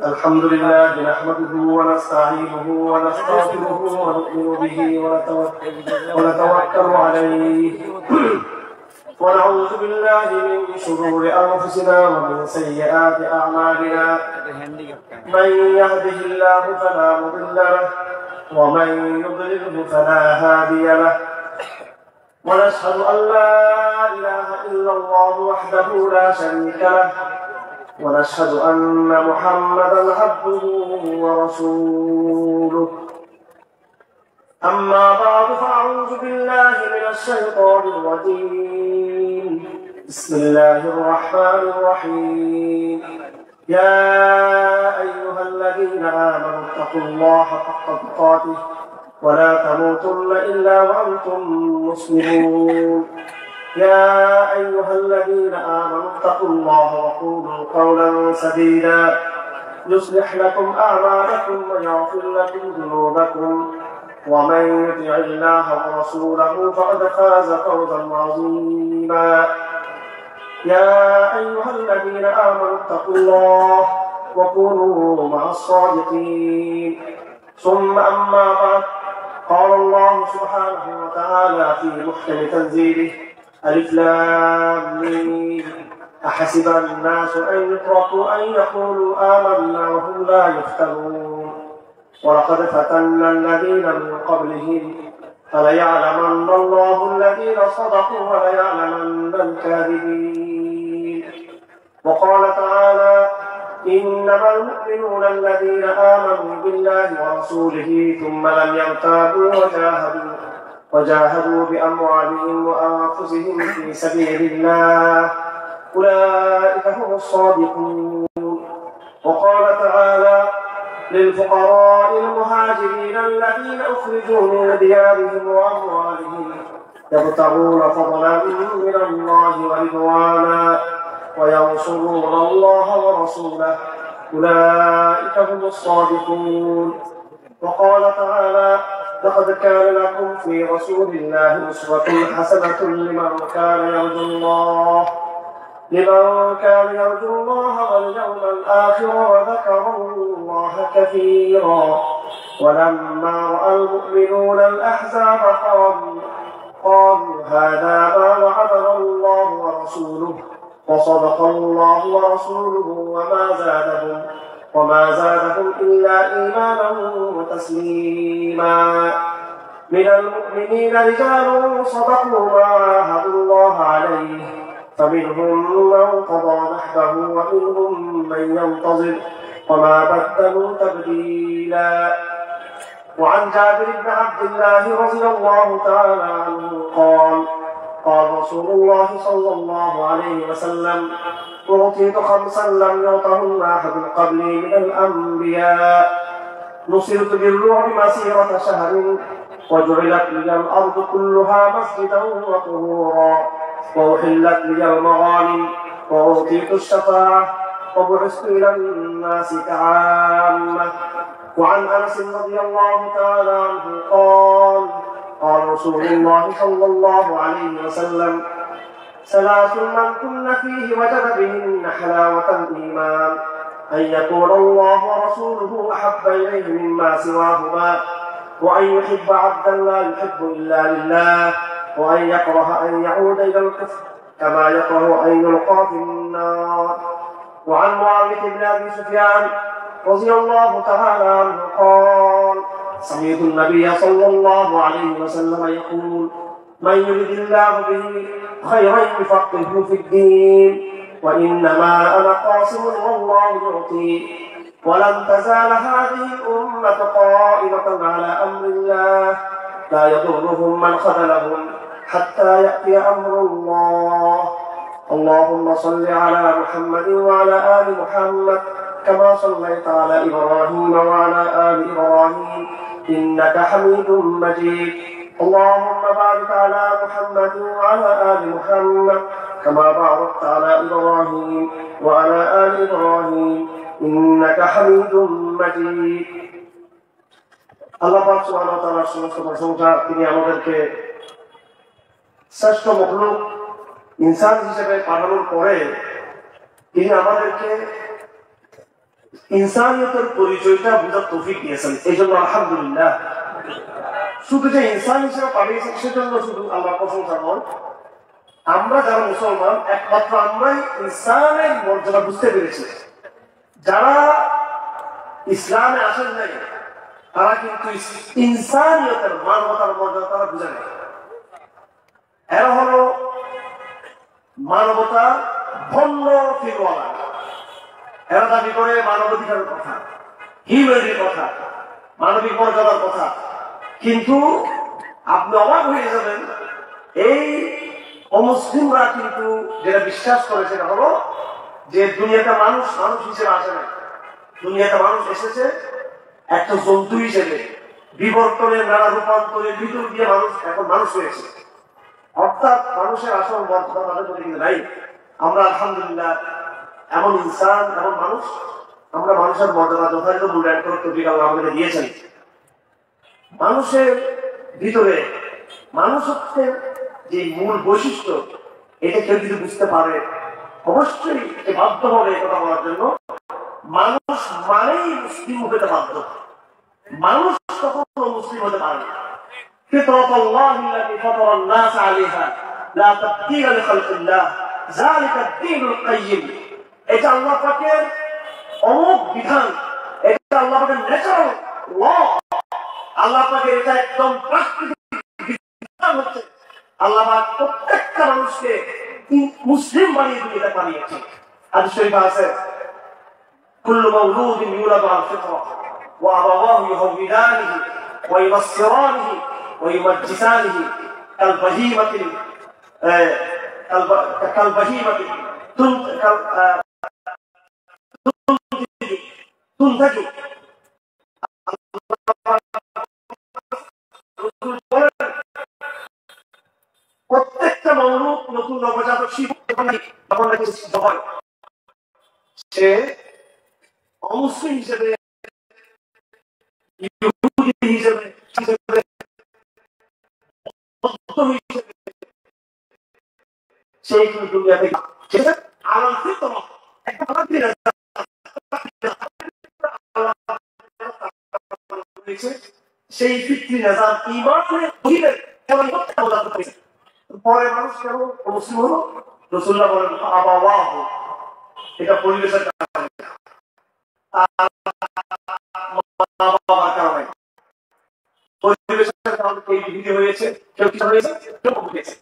الحمد لله نحمده ونستعينه ونستغفره ونؤمن به ونتوكل عليه ونعوذ بالله من شرور أنفسنا ومن سيئات أعمالنا من يهده الله فلا مضل له ومن يضلله فلا هادي له ونشهد أن لا إله إلا الله وحده لا شريك له ونشهد أن محمدا عبده ورسوله أما بعد فأعوذ بالله من الشيطان الرجيم بسم الله الرحمن الرحيم يا أيها الذين آمنوا اتقوا الله حق تقاته ولا تموتن إلا وأنتم مسلمون يا أيها الذين آمنوا اتقوا الله وقولوا قولا سديدا يصلح لكم أعمالكم ويغفر لكم ذنوبكم ومن يطع الله ورسوله فقد فاز فوزا عظيما يا أيها الذين آمنوا اتقوا الله وكونوا مع الصادقين ثم أما بعد قال الله سبحانه وتعالى في محكم تنزيله ألف لام ميم أحسب الناس أن يتركوا أن يقولوا آمنا وهم لا يفتنون ولقد فتنا الذين من قبلهم فليعلمن الله الذين صدقوا وليعلمن الكاذبين وقال تعالى إنما المؤمنون الذين آمنوا بالله ورسوله ثم لم يرتابوا وجاهدوا بأموالهم وأنفسهم في سبيل الله أولئك هم الصادقون وقال تعالى للفقراء المهاجرين الذين أخرجوا من ديارهم وأموالهم يبتغون فضلا من الله ورضوانا وينصرون الله ورسوله أولئك هم الصادقون وقال تعالى لقد كان لكم في رسول الله أسوة حسنة لمن كان يرجو الله واليوم الآخر وذكر الله كثيرا ورأى المؤمنون الأحزاب قالوا هذا ما وعدنا الله ورسوله وصدق الله ورسوله وما زادهم إلا إيمانا وتسليما من المؤمنين رجال صدقوا ما عاهدوا الله عليه فمنهم من قضى نحبه ومنهم من ينتظر وما بدلوا تبديلا وعن جابر بن عبد الله رضي الله تعالى عنه قال رسول الله صلى الله عليه وسلم أعطيت 5 لم يعطهن أحد قبلي من الأنبياء نصرت بالرعب مسيرة شهر وجعلت لي الأرض كلها مسجدا وطهورا وأحلت لي المغانم وأعطيت الشفاعة وبعثت إلى الناس كعامة وعن أنس رضي الله تعالى عنه قال رسول الله صلى الله عليه وسلم 3 من كن فيه وجد بهن حلاوة الإيمان أن يكون الله ورسوله أحب إليه مما سواهما وأن يحب عبدا لا يحب إلا لله وأن يكره أن يعود إلى الكفر كما يكره أن يلقى في النار وعن معاوية بن أبي سفيان رضي الله تعالى عنه قال سمعت النبي صلى الله عليه وسلم يقول من يرد الله به خيرا يفقهه في الدين وإنما أنا قاسم والله يعطي ولن تزال هذه الأمة قائمة على أمر الله لا يضرهم من خذلهم حتى يأتي أمر الله اللهم صل على محمد وعلى آل محمد كما صليت على إبراهيم وعلى آل إبراهيم إنك حميد مجيد اللهم بارك على محمد وعلى آل محمد كما باركت على إبراهيم وعلى آل إبراهيم إنك حميد مجيد আল্লাহ পাক সুবহানাহু ওয়া তাআলার সমস্ত প্রশংসা তিনি আমাদেরকে শ্রেষ্ঠ মখলুক ইনসান হিসেবে পাঠানোর পরে তিনি আমাদেরকে ইনসানিয়তের পরিচয়টা বোঝার তৌফিক দিয়েছেন, এই জন্য আলহামদুলিল্লাহ। শুধু যে ইনসান হিসেবে পাঠিয়েছেন সেজন্য শুধু আল্লাহ প্রশংসা নয়, আমরা যারা মুসলমান একমাত্র আমরাই ইনসানের মর্যাদা বুঝতে পেরেছি। যারা ইসলামে আসেন নাই তারা কিন্তু ইনসানিয়তের মানবতার মর্যাদা তারা বুঝে নেয়। এরা হলো মানবতা ভণ্ড ফিরওয়ালা। এরা দাবি করে মানবাধিকারের কথা, হিউম্যানিটির কথা, মানবিক মর্যাদার কথা, কিন্তু আপনি অবাক হয়ে যাবেন এই অমুসলিমরা কিন্তু যেটা বিশ্বাস করে সেটা হলো যে দুনিয়াতে মানুষ মানুষ হিসেবে আসে না, দুনিয়াতে মানুষ এসেছে একটা জন্তু হিসেবে, বিবর্তনের নানা রূপান্তরের ভিতর দিয়ে মানুষ এখন মানুষ হয়েছে। অর্থাৎ মানুষের আসল মর্যাদা তাদের মধ্যে কিন্তু নাই। আমরা আলহামদুলিল্লাহ এমন ইনসান, এমন মানুষ, আমরা মানুষের মর্যাদা যথাযথ মূল্যায়ন করে তৈরি আল্লাহ আমাদের দিয়েছেন। মানুষের ভিতরে মানুষত্বের যে মূল বৈশিষ্ট্য, এটা কেউ যদি বুঝতে পারে অবশ্যই বাধ্য হবে কথা বলার জন্য। মানুষ মানেই মুসলিম হতে বাধ্য, মানুষ কখনো মুসলিম হতে পারে না। ফিতরাতাল্লাহি আল্লাতী ফাতারান নাস আলাইহা লা তাবদীলা লিখালকিল্লাহ যালিকা আদ-দীনুল কাইয়্যিম। এটা আল্লাহ পাকের অমোঘ বিধান, এটা আল্লাহ পাকের ন্যাচারাল ল, আল্লাহ পাকের এটা একদম প্রাকৃতিক বিধান হচ্ছে। আল্লাহ পাক প্রত্যেকটা মানুষকে মুসলিম বানিয়ে দিতে পারিয়েছেন। হাদিস শরীফে আছে কুল্লু মাওলুদিন ইউলাদু আলা ফিতরা ওয়া আবাওয়াহু ইউহাওবিদানিহি ওয়া ইউনাসসিরানিহি ওয়া ইউমাজ্জিসানিহি কাল বাহিমাতিল তুনতাজু। প্রত্যেকটা মৌলুদ নতুন নবজাতক শিশু হয়, সে অমুসলিম হিসেবে, ইহুদি হিসেবে, সেই দুনিয়া থেকে আলাল ফিতরা সেই ফিতরি নাজার ঈমানের বহিরে কেমন করতে। পরে মানুষ কেন মুসলিম হলো? রাসূলুল্লাহ বলেন আবাওয়াহু, এটা পরিবেশের কারণে, পরিবেশের কারণে এই বিধি হয়েছে, কেউ কিছু হয়েছে, কেউ হয়েছে।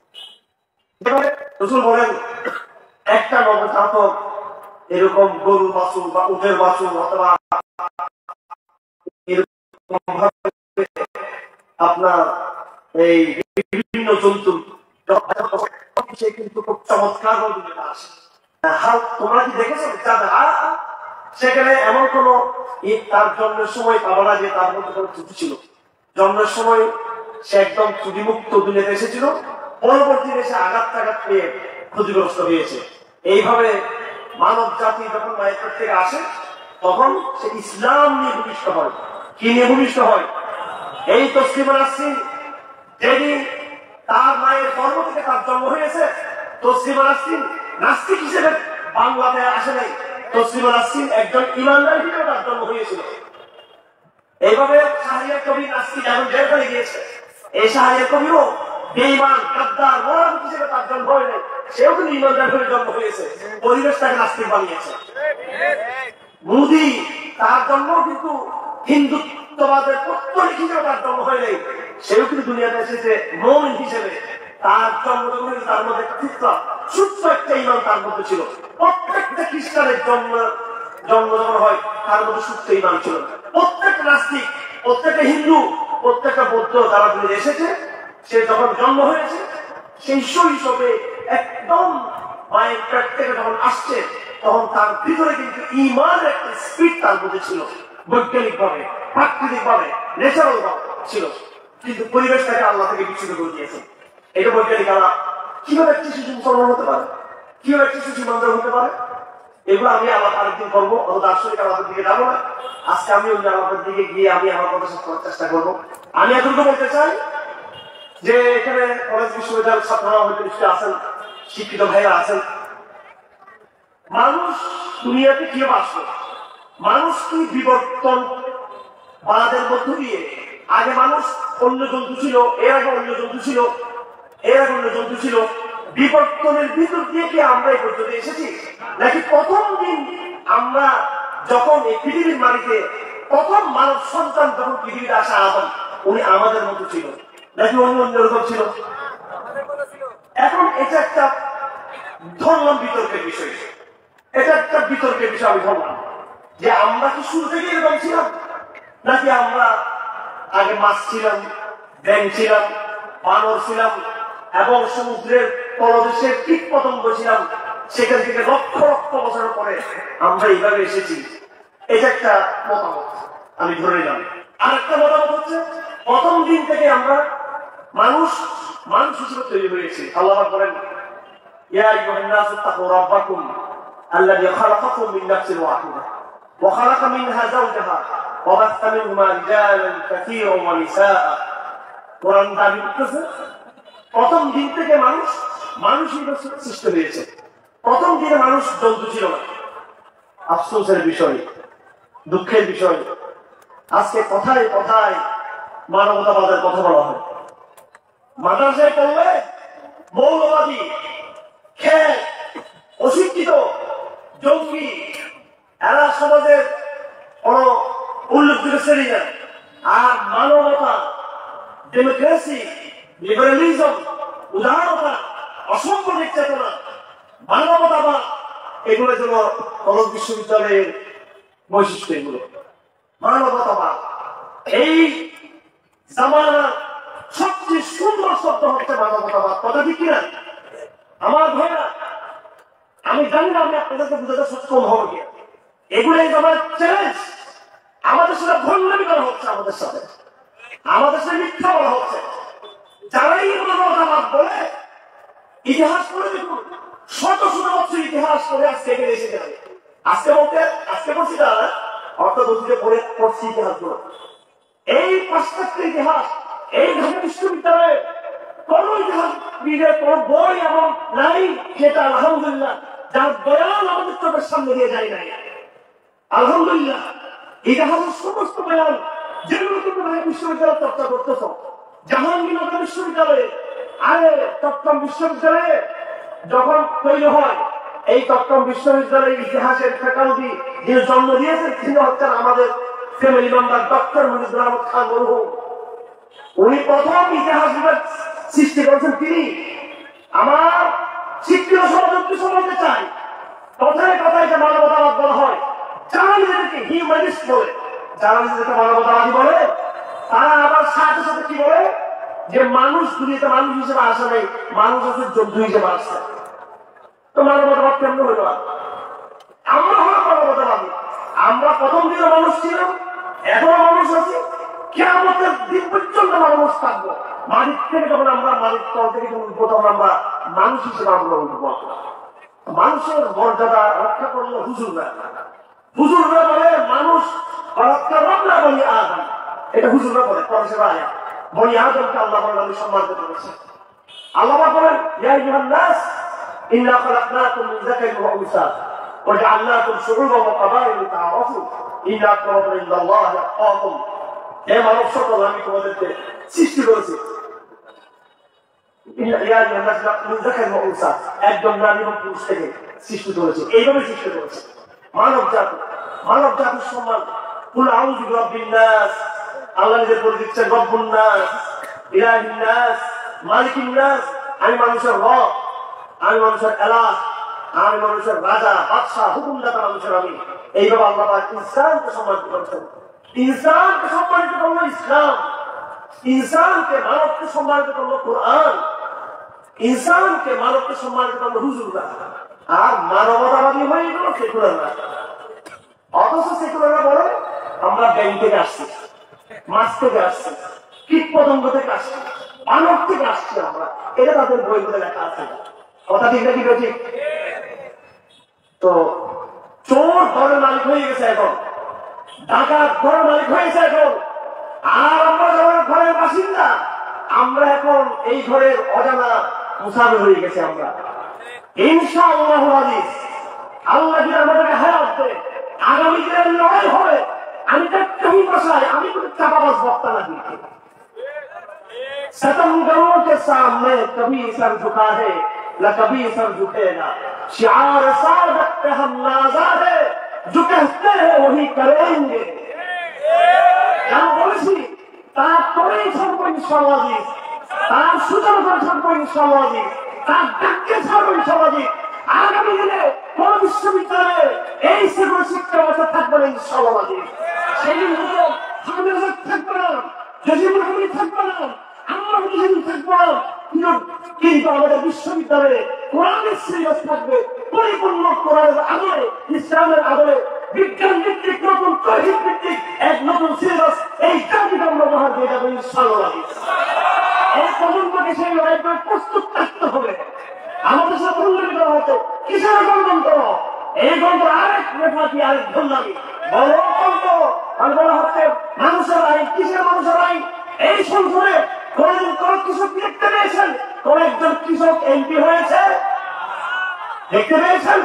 রাসূল বলেন একটা নবজাতক এরকম গরুর বাছুর বা উটের বাছুর অথবা আপনার এই বিভিন্ন জন্তু কিন্তু খুব চমৎকার আসে। তোমরা কি দেখেছো সেখানে এমন কোন তার জন্মের সময় পাবো না যে তার মধ্যে কোনো ত্রুটি ছিল। জন্মের সময় সে একদম ত্রুটিমুক্ত দুনিয়াতে এসেছিল, পরবর্তীতে সে আঘাত টাঘাত পেয়ে ক্ষতিগ্রস্ত হয়েছে। এইভাবে মানব জাতি যখন মায়ের পেট থেকে আসে তখন সে ইসলাম নিয়ে ভূমিষ্ঠ হয়। কি নিয়ে ভূমিষ্ঠ হয়? এই তসলিমা নাসরিন যেদিন তার মায়ের গর্ভ থেকে তার জন্ম হয়েছে, তসলিমা নাসরিন নাস্তিক হিসেবে বাংলাতে আসে নাই, তসলিমা নাসরিন একজন ইমানদার হিসেবে তার জন্ম হয়েছিল। এইভাবে শাহরিয়ার কবি নাস্তিক এখন জেল করে গিয়েছে, এই শাহরিয়ার কবিও বেঈমান গাদ্দার মোনাফিক হিসেবে তার জন্ম হয় নাই, সেও কিন্তু ইমানদার হয়ে জন্ম হয়েছে, পরিবেশ তাকে নাস্তিক বানিয়েছে। মোদি তার জন্ম কিন্তু হিন্দুত্ববাদের পত্তলিক হিসেবে তার জন্ম হয় নাই, সেও কিন্তু দুনিয়াতে এসেছে মুমিন হিসেবে। তার জন্ম তার মধ্যে একটা ফিতরা, সুস্থ একটা ঈমান তার মধ্যে ছিল। প্রত্যেকটা খ্রিস্টানের জন্ম যখন হয় তার মধ্যে সুস্থ ঈমান ছিল। প্রত্যেকটা নাস্তিক, প্রত্যেকটা হিন্দু, প্রত্যেকটা বৌদ্ধ তারা দুনিয়া এসেছে, সে যখন জন্ম হয়েছে সেই শৈশবে একদম মায়ের পেট থেকে যখন আসছে তখন তার ভিতরে কিন্তু ঈমানের একটা স্পিড তার মধ্যে ছিল, বৈজ্ঞানিক ভাবে, প্রাকৃতিক ভাবে, ন্যাচারাল ভাবে ছিল। কিন্তু পরিবেশ তাকে আল্লাহ থেকে বিচ্ছিন্ন করে দিয়েছে। এটা বৈজ্ঞানিক আলাপ। কিভাবে একটি শিশু মুসলমান হতে পারে, কিভাবে একটি শিশু ইমানদার হতে পারে, এগুলো আমি আলাপ আরেকদিন করবো, অত দার্শনিক আলাপের দিকে যাবো না। আজকে আমি অন্য আলাপের দিকে গিয়ে আমি আমার কথা শেষ করার চেষ্টা করবো। আমি এতটুকু বলতে চাই যে এখানে কলেজ বিশ্ববিদ্যালয়ের ছাত্ররা হয়তো নিশ্চয়ই আছেন, শিক্ষিত ভাইরা আছেন, মানুষ দুনিয়াতে কি আসলো, মানুষ কি বিবর্তন বাদের মধ্য দিয়ে, আগে মানুষ অন্য জন্তু ছিল, এর আগে অন্য জন্তু ছিল, এর আগে অন্য জন্তু ছিল, বিবর্তনের ভিতর দিয়ে কি আমরা এই পর্যন্ত এসেছি? নাকি প্রথম দিন আমরা যখন এই পৃথিবীর মাটিতে প্রথম মানব সন্তান যখন পৃথিবীতে আসা আদম, উনি আমাদের মতো ছিল নাকি অন্য অন্যরকম ছিল? এখন এটা একটা ধরলাম বিতর্কের বিষয়, এটা একটা বিতর্কের বিষয়। আমি ধরলাম যে আমরা কি শুরু থেকে এরকম ছিলাম, নাকি আমরা আগে মাছ ছিলাম, ব্যাং ছিলাম, বানর ছিলাম এবং সমুদ্রের তলদেশের কীট পতঙ্গ ছিলাম, সেখান থেকে লক্ষ লক্ষ বছর পরে আমরা এইভাবে এসেছি। এটা একটা মতামত আমি ধরে নিলাম। আর একটা মতামত হচ্ছে প্রথম দিন থেকে আমরা মানুষ হিসেবে তৈরি হয়েছি। আল্লাহ বলেন, ইয়া আইয়ুহান নাসু তাকু রাব্বাকুম আল্লাযী খালাকাকুম মিন নাফসিন ওয়াহিদা ওয়া খালাকা মিনহা যাওজাহা ওয়া বাসসা মিনহুমা রিজালান কাসীরান ওয়া নিসাআ। কোরআন দাবি করতেছে প্রথম দিন থেকে মানুষ হিসেবে সৃষ্টি হয়েছে। প্রথম দিনে মানুষ জন্তু ছিল না। আফসোসের বিষয়, দুঃখের বিষয়, আজকে কথায় কথায় মানবতাবাদের কথা বলা হয়। মাদ্রাসায় পড়লে মৌলবাদী, খেত, অশিক্ষিত, জঙ্গি, এরা সমাজের কোন উল্লেখযোগ্য শ্রেণী না। আর মানবতা, ডেমোক্রেসি, লিবারালিজম, উদারতা, অসাম্প্রদায়িক চেতনা, মানবতাবাদ, এগুলো যেন কলেজ বিশ্ববিদ্যালয়ের বৈশিষ্ট্য। এগুলো মানবতাবাদ এই জামানার সবচেয়ে সুন্দর শব্দ হচ্ছে মানবতাবাদ। কথা ঠিক কিনা আমার ভাইরা? আমি জানি না আমি আপনাদেরকে বুঝাতে সক্ষম হবো কিনা। এগুলোই আমার চ্যালেঞ্জ। আমাদের সাথে ভণ্ডামি করা হচ্ছে, আমাদের সাথে মিথ্যা বলা হচ্ছে। যারাই মানবতাবাদ বলে ইতিহাস পড়ে দেখুন, শত শত বছর ইতিহাস পড়ে আজকে এখানে এসে যাবে। আজকে বলছি তারা অর্থদোষীতে পড়ছি ইতিহাস গুলো। এই পাশ্চাত্য ইতিহাস, এই ঢাকা বিশ্ববিদ্যালয়ে কোন ইতিহাস কোন বই এবং নাই সেটা আলহামদুলিল্লাহ যার বয়ান আমাদের চোখের সামনে দিয়ে যায় নাই। আলহামদুলিল্লাহ ইতিহাসের সমস্ত বয়ান যেগুলো তুমি ঢাকা বিশ্ববিদ্যালয়ে চর্চা করতেছ, জাহাঙ্গীরনগর বিশ্ববিদ্যালয়ে, আরে চট্টগ্রাম বিশ্ববিদ্যালয়ে যখন তৈরি হয়, এই চট্টগ্রাম বিশ্ববিদ্যালয়ের ইতিহাসের ফ্যাকাল্টি যিনি জন্ম দিয়েছেন তিনি হচ্ছেন আমাদের family member doctor Mujibur Rahman Khan মরহুম। উনি প্রথম ইতিহাস বিভাগ সৃষ্টি করেছেন তিনি। আমার শিক্ষিত সমাজকে চাই কথায় কথায় যে মানবতাবাদ বলা হয়, যারা নিজেদেরকে হিউম্যানিস্ট বলে, যারা নিজেদেরকে মানবতাবাদী বলে, তারা আবার সাথে সাথে কি বলে যে মানুষ দুনিয়াতে মানুষ হিসেবে আসা নেই, মানুষ আছে জন্তু হিসেবে আসছে। তো মানবতাবাদ কেমন হইল? আমরা হলাম মানবতাবাদী। আমরা প্রথম দিনে মানুষ ছিলাম, এখনো মানুষ আছি, কিয়ামতের দিন পর্যন্ত মানুষ থাকবো। মালিক থেকে যখন আমরা মালিক তল থেকে উঠবো তখন আমরা মানুষ হিসেবে আমরা উঠবো। মানুষের মর্যাদা রক্ষা করলো হুজুররা বলে মানুষ রক্ষা রক্ষা বলি আদম, এটা হুজুররা বলে পরেশের আয়া বলি আদমকে আল্লাহ বলে সম্মানিত করেছে। আল্লাহ বলেন ইয়া আইয়ুহান নাস ইন্না খালাকনাকুম মিন যাকারিন ওয়া উনসা ওয়া জাআলনাকুম শুউবান ওয়া ক্বাবাইল লিতাআরাফু ইন্না আক্রামাকুম ইনদাল্লাহি আতকাকুম। হে মানব সকল, আমি তোমাদেরকে সৃষ্টি করেছি একজন নারী এবং পুরুষ থেকে সৃষ্টি করেছে, এইভাবে সৃষ্টি করেছে মানব জাতির সম্মান। কুল আউযু বিরাব্বিন নাস, আল্লাহ নিজের বলে দিচ্ছেন রব্বুন নাস, ইলাহিন নাস, মালিকিন নাস, আমি মানুষের রব, আমি মানুষের এলাহ, আমি মানুষের রাজা, বাদশাহ, হুকুমদাতা মানুষের আমি। এইভাবে আল্লাহ পাক ইনসানকে সম্মানিত করেছেন। ইনসানকে সম্মানিত করলো ইসলাম, ইনসানকে মানবকে সম্মানিত করলো কোরআন, ইনসানকে মানবকে সম্মানিত করলো হুজুররা। আর মানবতাবাদী হয়ে গেল সেকুলাররা। অথচ সেকুলাররা বলে আমরা ব্যাংক থেকে আসছি, মাছ থেকে আসছি, কীট পতঙ্গ থেকে আসছি, মানব থেকে আসছি আমরা। এটা তাদের বইগুলো লেখা আছে। কথা ঠিক না কি ঠিক? তো চোর ঘরের মালিক হয়ে গেছে এখন, ডাকাত ঘরের মালিক হয়েছে এখন, আর আমরা যখন ঘরের বাসিন্দা, আমরা এখন এই ঘরের অজানা মুসাফির হয়ে গেছে আমরা। ইনশাআল্লাহ আজিজ আল্লাহ যদি আমাদেরকে হায়াত দেয়, আগামী দিনের লড়াই হবে। আমি তো কहीं বসাই, আমি কোনো চাপাবাজ বক্তা না দিই। सितमगरों के सामने कभी सर झुका है न कभी सर झुकेगा। शिआर सादत पे हम नाज़ा है, जो कहते हैं वही करेंगे। কেন বলেছি? তার করেই ছাড়বো ইনশাআল্লাহ, তার সুযোগ করে ছাড়বো ইনশাআল্লাহ, তার ডাককে ছাড়বো ইনশাআল্লাহ। আগামী দিনে কোন বিশ্ববিদ্যালয়ে এই সেগুলো শিক্ষা ব্যবস্থা থাকবে না ইনশাআল্লাহ। সেই দিন থাকবে না, জজিবুল হামিদ থাকবে না, আমরা যেদিন থাকবো, কিন্তু আমাদের বিশ্ববিদ্যালয়ে কোরআনের সিলেবাস থাকবে পরিপূর্ণ কোরআনের আদলে, ইসলামের আদলে, বিজ্ঞান ভিত্তিক নতুন তৌহিদ ভিত্তিক এক নতুন সিলেবাস এই জাতিকে আমরা উপহার দিয়ে যাবো ইনশাআল্লাহ। এই প্রজন্মকে সেই লড়াই করে প্রস্তুত থাকতে হবে। আমাদের সাথে উল্লেখ করা হতো কিসের গণতন্ত্র, এই গণতন্ত্র আরেক নেতাকি আরেক ধন্যামি বড় গণতন্ত্র। আর বলা হচ্ছে মানুষের আইন, কিসের মানুষের আইন? এই সংসদে কোনদিন কোন কৃষক দেখতে পেয়েছেন? কোন একজন কৃষক এমপি হয়েছে দেখতে পেয়েছেন?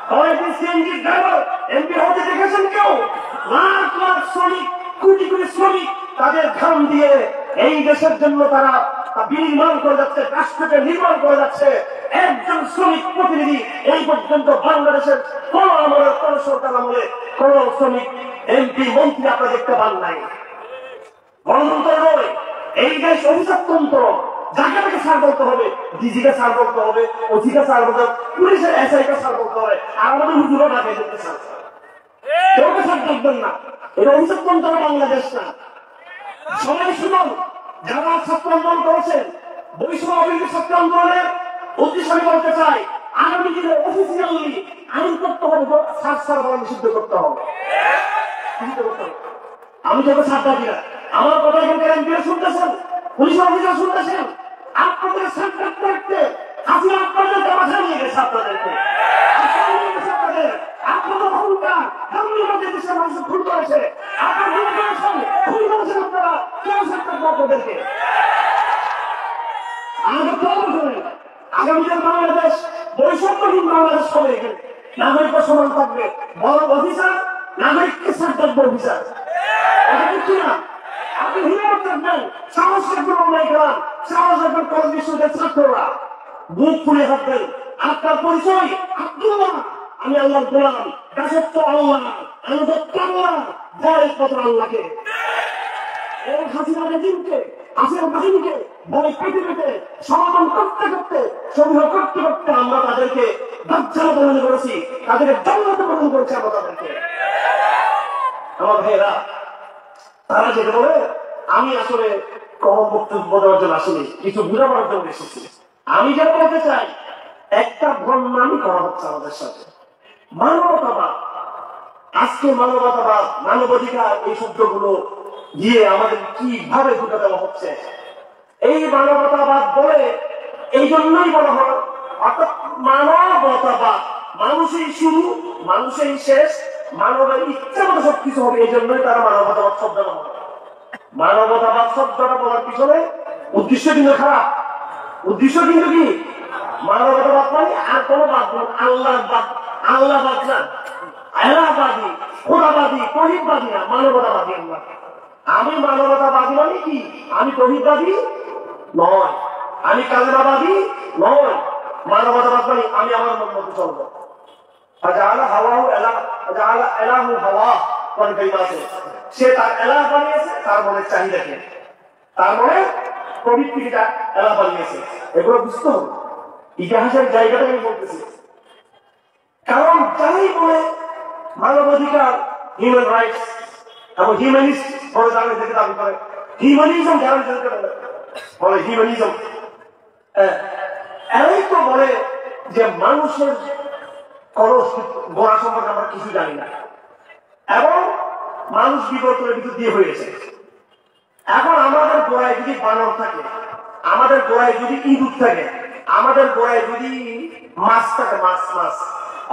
কয়েকদিন সিএনজি ড্রাইভার এমপি হতে দেখেছেন কেউ? লাখ লাখ শ্রমিক, কোটি কোটি শ্রমিক তাদের ঘাম দিয়ে এই দেশের জন্য তারা বিনির্মাণ করে যাচ্ছে, রাষ্ট্রকে নির্মাণ করে যাচ্ছে। একজন শ্রমিক প্রতিনিধি এই পর্যন্ত বাংলাদেশের কোন আমলে, কোন সরকার আমলে কোন শ্রমিক এমপি মন্ত্রী আপনারা দেখতে পান নাই। গণতন্ত্র নয়, এই দেশ অভিশাপতন্ত্র। যাকে তাকে সার বলতে হবে, ডিজিকে সার বলতে হবে, ওসিকে সার বলতে হবে, পুলিশের এসআইকে সার বলতে হবে, আর আমাদের হুজুরও ঢাকে যেতে সার, কেউকে সার ডাকবেন না। এটা অভিশাপতন্ত্র বাংলাদেশ না। সবাই শুনুন, যারা ছাত্র আন্দোলন করেছেন, বৈষম্য বিরোধী ছাত্র আন্দোলনের উদ্দেশ্য আমি বলতে চাই, আগামী দিনে অফিসিয়ালি আইন করতে হবে, সার সার বলা নিষিদ্ধ করতে হবে। আমি যখন সারটা দিলাম, আমার কথা এখানকার এমপিও শুনতেছেন, পুলিশ অফিসার শুনতেছেন, আপনাদের সার্কার করতে হাসিনা আপনাদেরকে মাথায় নিয়ে গেছে, আপনাদেরকে আপনাদের অহংকার গান্ধীবাদী দেশের মানুষ ভুল করেছে, আপনারা ভুল করেছেন, ভুল করেছেন আপনারা, কেউ সার্কার আপনাদেরকে আমাদের প্রবল করেন। আগামীদের বাংলাদেশ বৈষম্যহীন বাংলাদেশ হবে। এখানে নাগরিক সমান থাকবে, বড় অফিসার নাগরিককে সার্কার অফিসার, এটা কিন্তু না। আপনি হিম্মত রাখবেন, সাহস রাখবেন, অন্যায় করান, সাহস রাখবেন। কলেজ বিশ্ববিদ্যালয়ের ছাত্ররা বুক ফুলে থাকবেন। আপনার পরিচয় আব্দুল্লাহ, আমি আল্লাহর গোলাম, দাসত্ব আল্লাহ, আনুগত্য আল্লাহ, ভয় একমাত্র আল্লাহকে। এই হাসিনা রেজিমকে, হাসিনা বাহিনীকে ভয় পেতে পেতে, সমাধান করতে করতে, সমীহ করতে করতে আমরা তাদেরকে দাজ্জাল প্রদান করেছি, তাদেরকে জান্নাতে প্রদান করেছি আমরা তাদেরকে। আমার ভাইয়েরা, তারা যেটা বলে, আমি আসলে কম বক্তব্য দেওয়ার জন্য আসলে কিছু বুঝাবার জন্য এসেছি। আমি যেটা বলতে চাই, একটা ভ্রমানি করা হচ্ছে আমাদের সাথে। মানবতাবাদ, আজকে মানবতাবাদ, মানবাধিকার, এই শব্দগুলো দিয়ে আমাদের কিভাবে ঢুকে দেওয়া হচ্ছে। এই মানবতাবাদ বলে এই জন্যই বলা হয়, অর্থাৎ মানবতাবাদ, মানুষই শুরু, মানুষই শেষ, মানবের ইচ্ছা মতো সবকিছু হবে, এই জন্যই তারা মানবতাবাদ শব্দ বলে। মানবতাবাদ শব্দটা বলার পিছনে উদ্দেশ্য কিন্তু খারাপ। উদ্দেশ্য কিন্তু কি? মানবতাবাদ মানে আর কোন বাদ নয়, আল্লাহবাদ না, এলাহাবাদী, খোদাবাদী, তৌহিদবাদী না, মানবতাবাদী। আমি মানবতাবাদী মানে কি? আমি তৌহিদবাদী নয়, আমি কালেমাবাদী নয়। মানবতাবাদ মানে আমি আমার মন মতো চলবো। সে তার এলাহ বানিয়েছে, তার মনের চাহিদাকে, তার মনে প্রবৃত্তিটা এলাহ বানিয়েছে। এগুলো বুঝতে হবে। ইতিহাসের জায়গাটা আমি বলতেছি, কারণ যাই বলে মানবাধিকার, হিউম্যান রাইটস এবং হিউম্যানিস্ট বলে যারা নিজেকে দাবি করে, হিউম্যানিজম যারা নিজেকে বলে হিউম্যানিজম, এরাই তো বলে যে মানুষের গোড়া সম্পর্কে আমরা কিছু জানি না, এবং মানুষ বিবর্তনের ভিতর দিয়ে হয়েছে। এখন আমাদের গোড়ায় যদি বানর থাকে, আমাদের গোড়ায় যদি ইঁদুর থাকে, আমাদের গোড়ায় যদি মাছ থাকে, মাছ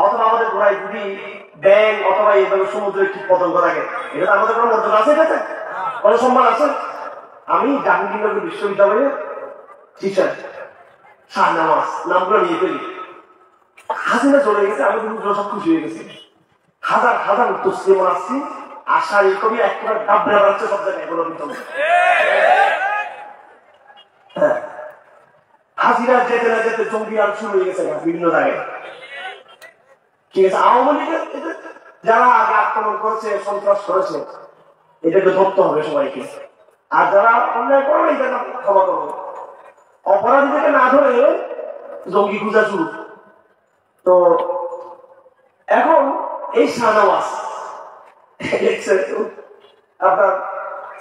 অথবা আমাদের গোড়ায় যদি ব্যাং অথবা এইভাবে সমুদ্রের কীট পতঙ্গ থাকে, এটা আমাদের কোনো মর্যাদা আছে? এটাতে কোনো সম্মান আছে? আমি জাহাঙ্গীরনগর বিশ্ববিদ্যালয়ে টিচার শাহনামাজ নামগুলো নিয়ে ফেলি, হাসিনা চলে গেছে, আমি কিন্তু সব খুশি হয়ে গেছি। হাজার হাজার তসলিমন আসছি, আশার এই কবি একবার ডাবড়ে বেড়াচ্ছে সব জায়গায় কোনো বিতম। হ্যাঁ, হাসিনা যেতে না যেতে জঙ্গি আর শুরু হয়ে গেছে বিভিন্ন জায়গায়। ঠিক আছে, আওয়ামী লীগের যারা আগে আক্রমণ করেছে, সন্ত্রাস করেছে, এটাকে ধরতে হবে সবাইকে। আর যারা অন্যায় করে এটা ক্ষমা করবে, অপরাধীদেরকে না ধরে জঙ্গি খুঁজা শুরু। তো এখন এই শাহনওয়াজ আপনার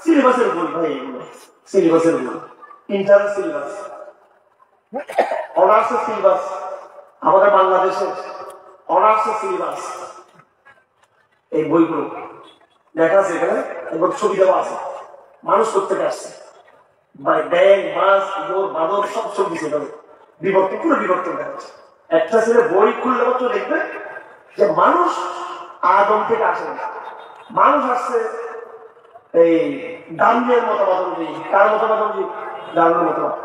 সিলেবাসের ভুল ভাই, এগুলো সিলেবাসের ভুল। ইন্টার সিলেবাস, অনার্সের সিলেবাস, আমাদের বাংলাদেশের অনার্সের সিলেবাস, এই বইগুলো দেখা আছে এখানে এবং ছবি দেওয়া আছে। মানুষ করতে আসছে ব্যাগ মাছ ইঁদুর বাঁদর সব ছবি ছিল, বিবর্তন পুরো বিবর্তন দেখাচ্ছে। একটা ছেলে বই খুললে মাত্র দেখবে যে মানুষ আদম থেকে আসে না, মানুষ আসছে এই ডানদের মতবাদ অনুযায়ী। কার মতবাদ অনুযায়ী? ডানদের মতবাদ।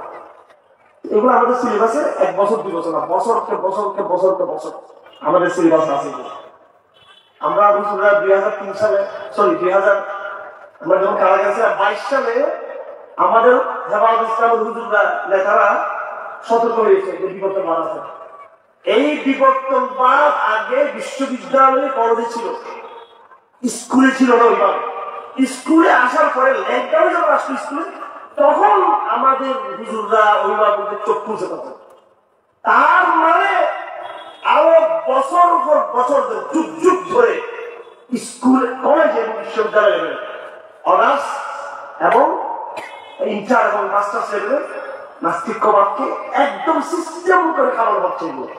এগুলো আমাদের সিলেবাসে 1 বছর 2 বছর না, বছরকে বছরকে বছরকে বছর আমাদের সিলেবাস আছে। আমরা 2003 সালে আমরা যখন কারা গেছে 22 সালে আমাদের জামাত ইসলামের হুজুররা নেতারা সতর্ক হয়েছে যে বিবর্তনবাদ আছে। এই বিবর্তনবাদ আগে বিশ্ববিদ্যালয়ে কলেজে ছিল, স্কুলে ছিল না। ওইভাবে স্কুলে আসার পরে লকডাউনে যখন আসলো স্কুলে, তখন আমাদের হুজুররা অভিভাবকদের চোখ খুলছে। তখন তার মানে আরো বছর পর বছর যুগ যুগ ধরে স্কুল কলেজে এবং বিশ্ববিদ্যালয়ে অনার্স এবং ইন্টার এবং মাস্টার্স লেভেলে নাস্তিক্যবাদকে একদম সিস্টেম করে খাবার হচ্ছে। এগুলো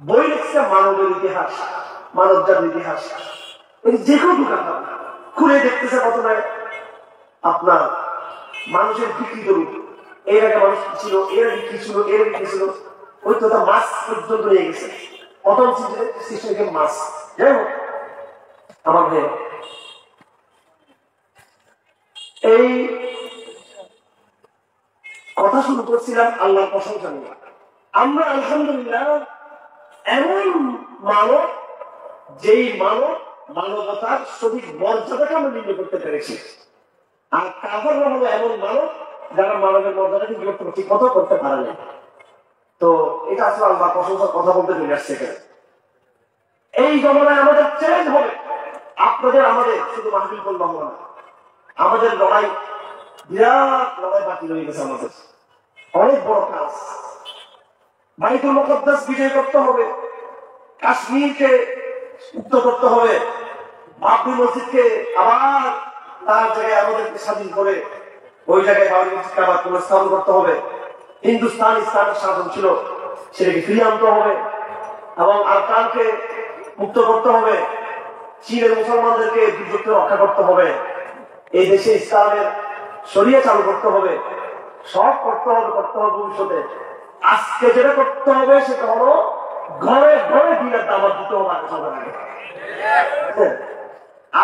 বই লিখছে মানবের ইতিহাস, মানব জাতির ইতিহাস। যে কোনো দোকান খুলে দেখতেছে প্রথমে আপনার মানুষের বিকৃত রূপ, এর আগে মানুষ কি ছিল, এর আগে কি ছিল, এর আগে কি ছিল, ওই তো মাছ পর্যন্ত নিয়ে গেছে। প্রথম সৃষ্টি মাছ। যাই হোক আমার ভাই, এই কথা শুরু করছিলাম আল্লাহর প্রশংসা নিয়ে। আমরা আলহামদুলিল্লাহ এমন মানব, যেই মানবতার সঠিক মর্যাদাকে আমরা নির্ণয় করতে পেরেছি। আর কাফেররা হলো এমন মানব যারা মানবের মর্যাদাকে ঠিক মতো করতে পারে না। তো এটা আসলে আল্লাহর প্রশংসার কথা বলতে চলে আসছে এখানে। এই জমানায় আমাদের চ্যালেঞ্জ হবে, আপনাদের আমাদের শুধু মাহফিল করলে হবে না, আমাদের লড়াই, বিরাট লড়াই বাকি রয়ে গেছে। আমাদের অনেক বড় কাজ। বাইতুল মুকাদ্দাস বিজয় করতে হবে, কাশ্মীরকে মুক্ত করতে হবে, বাবরি মসজিদকে আবার তার জায়গায় আমাদেরকে স্বাধীন করে ওই জায়গায় বাবরি মসজিদকে আবার পুনঃস্থাপন করতে হবে। হিন্দুস্তান ইসলামের শাসন ছিল, সেটাকে ফিরিয়ে আনতে হবে এবং আরকানকে মুক্ত করতে হবে, চীনের মুসলমানদেরকে দুর্যোগ থেকে রক্ষা করতে হবে, এই দেশে ইসলামের শরিয়া চালু করতে হবে। সব করতে হবে ভবিষ্যতে। আজকে যেটা করতে হবে সেটা হলো ঘরে ঘরে দিনের দাওয়াত দিতে হবে।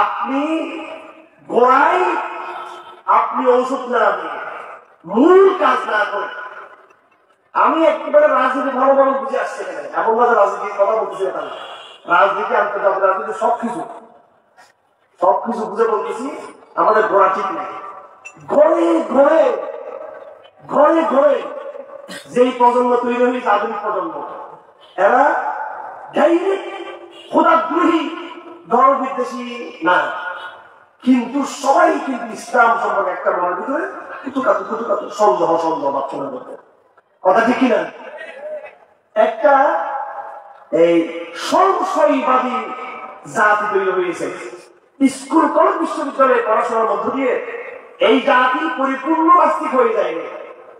আপনি গোড়ায় আপনি ঔষধ না দিয়ে মূল কাজ না করে, আমি একেবারে রাজনীতি ভালো ভালো বুঝে আসছে এখানে, এমন ভাবে রাজনীতির কথা বলতেছি না। রাজনীতি আন্তর্জাতিক রাজনীতি সবকিছু বুঝে বলতেছি। আমাদের গোড়া ঠিক নাই। ঘরে ঘরে ঘরে ঘরে যেই প্রজন্ম তৈরি হয়েছে, আধুনিক প্রজন্ম, এরা ডাইরেক্ট খোদাদ্রোহী ধর্ম বিদ্বেষী না, কিন্তু সবাই কিন্তু ইসলাম সম্পর্কে একটা মনের ভিতরে কুতুকাতু সন্দেহ বাচ্চনা করতে। কথা ঠিক কিনা? একটা এই সংশয়বাদী জাতি তৈরি হয়েছে। স্কুল কলেজ বিশ্ববিদ্যালয়ে পড়াশোনার মধ্য দিয়ে এই জাতি পরিপূর্ণ নাস্তিক হয়ে যায়নি।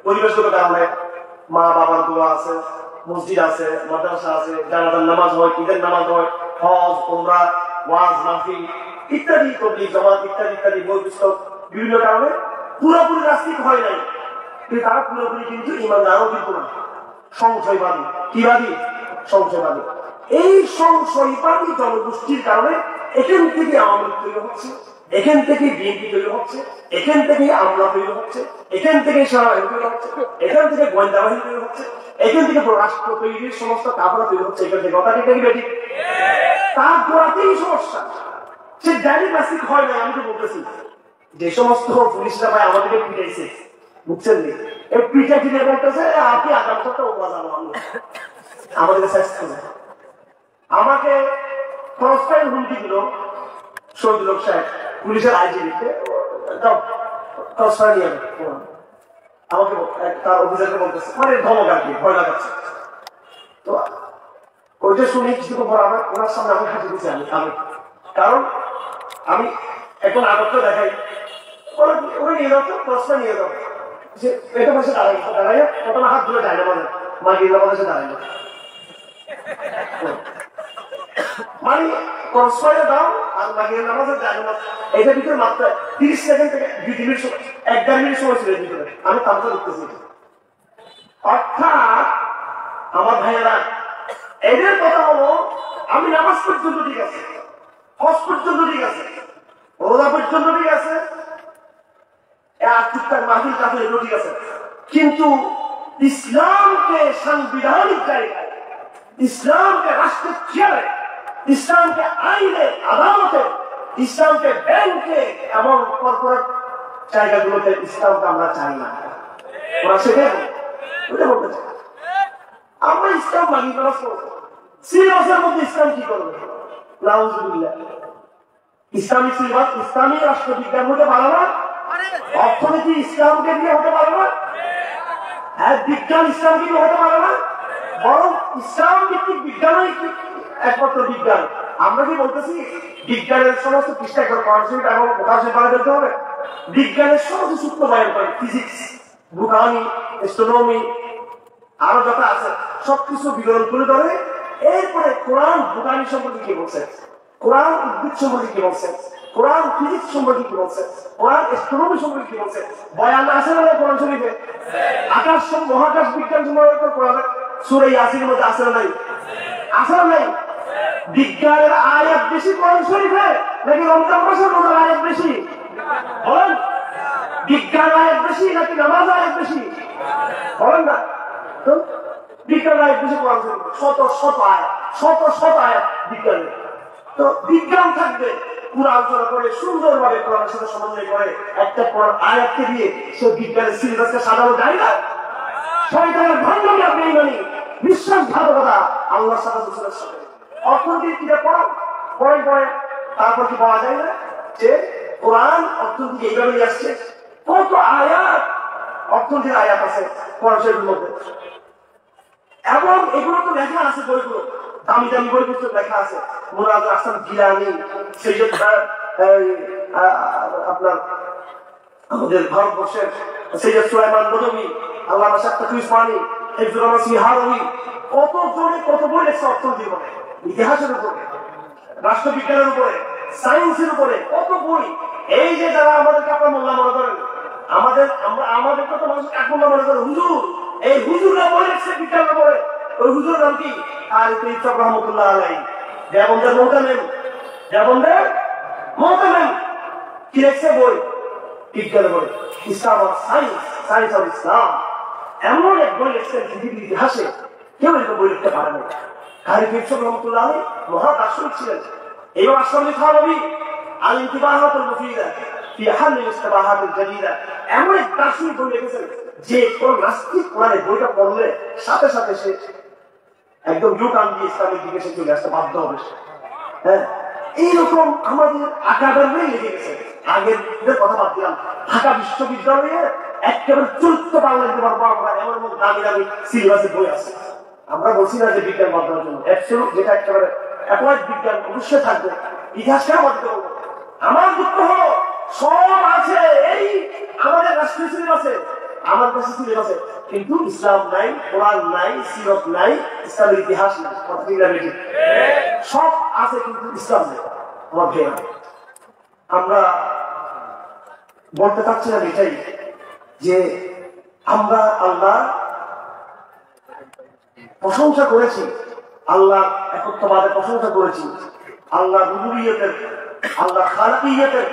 পরিবেশগত কারণে মা বাবার দোয়া আছে, মসজিদ আছে, মাদ্রাসা আছে, জানাজার নামাজ হয়, ঈদের নামাজ হয়, হজ, উমরা, ওয়াজ মাহফিল ইত্যাদি, তবলিগ জামাত ইত্যাদি ইত্যাদি বই পুস্তক, বিভিন্ন কারণে পুরোপুরি নাস্তিক হয় নাই। কিন্তু তারা পুরোপুরি কিন্তু ইমানদারও কিন্তু না, সংশয়বাদী। কিবাদী? সংশয়বাদী। এই সংশয়বাদী জনগোষ্ঠীর কারণে এখান থেকে আওয়ামী লীগ তৈরি হচ্ছে, এখান থেকে বিএনপি তৈরি হচ্ছে, এখান থেকে আমলা তৈরি হচ্ছে, এখান থেকে সেনাবাহিনী তৈরি হচ্ছে, এখান থেকে গোয়েন্দা বাহিনী তৈরি হচ্ছে, এখান থেকে রাষ্ট্র তৈরির সমস্ত কাপড় তৈরি হচ্ছে, এখান থেকে কথা ঠিক বেঠিক। তার গোড়াতেই সমস্যা। সে ডাইরেক্ট হয় না। আমি তো বলতেছি যে সমস্ত পুলিশরা ভাই আমাদেরকে পিটাইছে, বুঝছেন নি, এই পিঠা কিনে বলতেছে আপনি আগাম সপ্তাহ বাজাবো আমাদেরকে শেষ করে। আমাকে ক্রসফায়ার হুমকি দিল শহীদুল হক সাহেব, পুলিশের আইজিবিতে ক্রসফায়ার নিয়ে আমাকে তার অফিসারকে বলতেছে, মানে ধমক আর কি, ভয় লাগাচ্ছে। তো ওইটা শুনি কিছুক্ষণ পর আমার ওনার সামনে আমি হাসি দিচ্ছি আমি, কারণ আমি এখন আটকটা দেখাই, ওরা নিয়ে যাও তো ক্রসফায়ার নিয়ে যাও, যে এটা বসে দাঁড়াই প্রথমে হাত ধরে যায় না, মানে মাগির বাংলাদেশে দাঁড়াইলো, মানে ক্রসফায়ার দাও আর মাগির নামাজে যায় না। এটার ভিতরে মাত্র 30 সেকেন্ড থেকে 2 মিনিট সময়, 1-1.5 মিনিট সময় ছিল ভিতরে। আমি তামসা দেখতেছি। অর্থাৎ আমার ভাইয়েরা, এদের কথা হলো আমি নামাজ পর্যন্ত ঠিক আছে, হজ পর্যন্ত ঠিক আছে, রোজা পর্যন্ত ঠিক আছে, টুকটাক মাহফিল টাফিল এগুলো ঠিক আছে, কিন্তু ইসলামকে সাংবিধানিক জায়গায়, ইসলামকে রাষ্ট্রের চেয়ারে, ইসলামকে আইনে আদালতে, ইসলামকে ব্যাংকে এবং কর্পোরেট জায়গাগুলোতে ইসলামকে আমরা চাই না। ওরা সেটাই বলতে চাই। আমরা ইসলাম মানি নামাজ পড়বো, সিলেবাসের মধ্যে ইসলাম কি করবে? নাউজুবিল্লাহ। ইসলামী সিলেবাস ইসলামী রাষ্ট্রবিজ্ঞান হতে পারে না, অর্থনীতি ইসলামকে দিয়ে হতে পারে না, বিজ্ঞান ইসলামকে দিয়ে হতে পারে না, বরং ইসলাম ভিত্তিক বিজ্ঞানই একমাত্র বিজ্ঞান। আমরা কি বলতেছি বিজ্ঞানের সমস্ত পৃষ্ঠা কনসেপ্ট এবং প্রকাশের বাড়ি করতে হবে? বিজ্ঞানের সমস্ত সূত্র বায়ন করে, ফিজিক্স, ভূটানি, অ্যাস্ট্রোনমি, আরো যত আছে সবকিছু বিবরণ তুলে ধরে। এরপরে কোরআন ভূটানি সম্পর্কে কি বলছে, কোরআন উদ্ভিদ সম্পর্কে কি বলছে, কোরআন ফিজিক্স সম্পর্কে কি বলছে, কোরআন অ্যাস্ট্রোনমি সম্পর্কে কি বলছে, বয়ান আছে না কোরআন শরীফে? আকাশ মহাকাশ বিজ্ঞান সম্পর্কে কোরআন সূরা ইয়াসিনের মধ্যে আছে না নাই? আছে না নাই? বিজ্ঞানের আয়াত বেশি কোরআন শরীফে নাকি রমজান মাসের রোজার আয়াত বেশি? বলেন, বিজ্ঞান আয়াত বেশি নাকি নামাজ আয়াত বেশি? বলেন না তো। বিজ্ঞান আয়াত বেশি কোরআন শরীফে, শত শত আয়াত, শত শত আয়াত বিজ্ঞানের। তো বিজ্ঞান থাকবে, পুরো আলোচনা করে সুন্দরভাবে কোরআনের সাথে সমন্বয় করে একটা কোরআন আয়াতকে দিয়ে সে বিজ্ঞানের সিলেবাসকে সাজানো যায় না। শয়তানের ভণ্ডামি আর বেঈমানি, বিশ্বাসঘাতকতা আল্লাহর সাথে রাসূলের সাথে। অর্থনীতির কিতাব পড়ে তারপর কি বলা যায় না যে কোরআন অর্থনীতি এইভাবে আসছে? কত আয়াত অর্থনীতির আয়াত আছে কোরআন শরীফের মধ্যে, এবং এগুলো তো লেখা আছে বইগুলো, দামি দামি বই পুস্তক লেখা আছে। মুরাদ আহসান গিলানী, সৈয়দ আপনার আমাদের ভারতবর্ষের সৈয়দ সুলাইমান বদবী, আল্লামা শাহ তাকি উসমানী, হিফজুর রহমান সিহারবি, কত জনে কত বই লেখছে অর্থনীতির উপরে, ইতিহাসের উপরে, রাষ্ট্রবিজ্ঞানের উপরে, সায়েন্সের উপরে, কত বই। এই যে যারা আমাদেরকে আপনার মোল্লা মনে করেন, আমাদেরকে তো মানুষ কাকুল্লা মনে করে, হুজুর, এই হুজুররা বই লেখছে বিজ্ঞানের উপরে। ওই হুজুর নাম কি? আর ইসলাম রহমতুল্লাহ আলাই, দেবন্দের মোহতামেম কি লেখছে বই? বিজ্ঞানের বই, ইসলাম আর সায়েন্স আর ইসলাম। এমন এক বই লেখছেন পৃথিবীর ইতিহাসে কেউ এরকম বই লিখতে পারে না। কারি ইসলাম রহমতুল্লাহ আলাই মহা দার্শনিক ছিলেন। এবং আশরাফুল থানভী আল ইনতিবাহাতুল মুফিদা ফি হাল ইস্তিবাহাতুল জাদিদা, এমন এক দার্শনিক বই লিখেছেন যে কোন নাস্তিক মানে বইটা পড়লে সাথে সাথে সে একদম জুটান দিয়ে ইসলামের দিকে সে চলে আসতে বাধ্য হবে। হ্যাঁ, এইরকম আমাদের আকাডেমি লেগে গেছে। আগের কথা বাদ দিলাম, ঢাকা বিশ্ববিদ্যালয়ে একেবারে চরিত্র বাংলা দিতে পারবো আমরা, এমন এমন দামি দামি সিলেবাসের বই আছে। আমরা বলছি না যে বিজ্ঞান বাদ দেওয়ার জন্য, অ্যাবসলিউট যেটা একেবারে অ্যাপ্লাইড বিজ্ঞান অবশ্যই থাকবে, ইতিহাস কেন বাদ দেবো? আমার দুঃখ হলো সব আছে এই আমাদের রাষ্ট্রীয় সিলেবাসে, আমার কাছে সিলেবাসে, কিন্তু ইসলাম নাই, কোরআন নাই, সিরত নাই, ইসলামের ইতিহাস নাই। কথা ঠিক লাগে? সব আছে কিন্তু ইসলাম নেই। আমার ভাইয়া, আমরা বলতে চাচ্ছিলাম এটাই যে আমরা আল্লাহ প্রশংসা করেছি, আল্লাহ একত্ববাদের প্রশংসা করেছি, আল্লাহ রুবুবিয়তের, আল্লাহ খালিকিয়তের,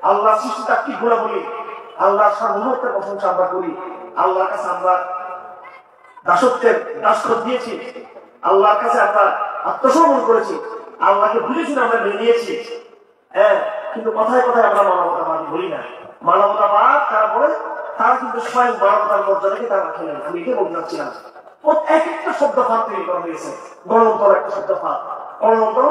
আল্লাহ সৃষ্টি তার কি গুণা বলি, আল্লাহর সার্বভৌমত্বের প্রশংসা আমরা করি। আল্লাহর কাছে আমরা দাসত্ব দিয়েছি, আল্লাহর কাছে আমরা আত্মসমর্পণ করেছি, আল্লাহকে ভুলে শুনে আমরা মেনে নিয়েছি। হ্যাঁ, কিন্তু কথায় কথায় আমরা মানবতাবাদ বলি না। মানবতাবাদ তারা বলে, তারা কিন্তু স্বয়ং মানবতার মর্যাদাকে তারা রাখে না। আমি এটাই বলতে চাচ্ছিলাম, এক একটা শব্দ ফাঁদ তৈরি করা হয়েছে। গণতন্ত্র একটা শব্দ ফাঁদ, গণতন্ত্র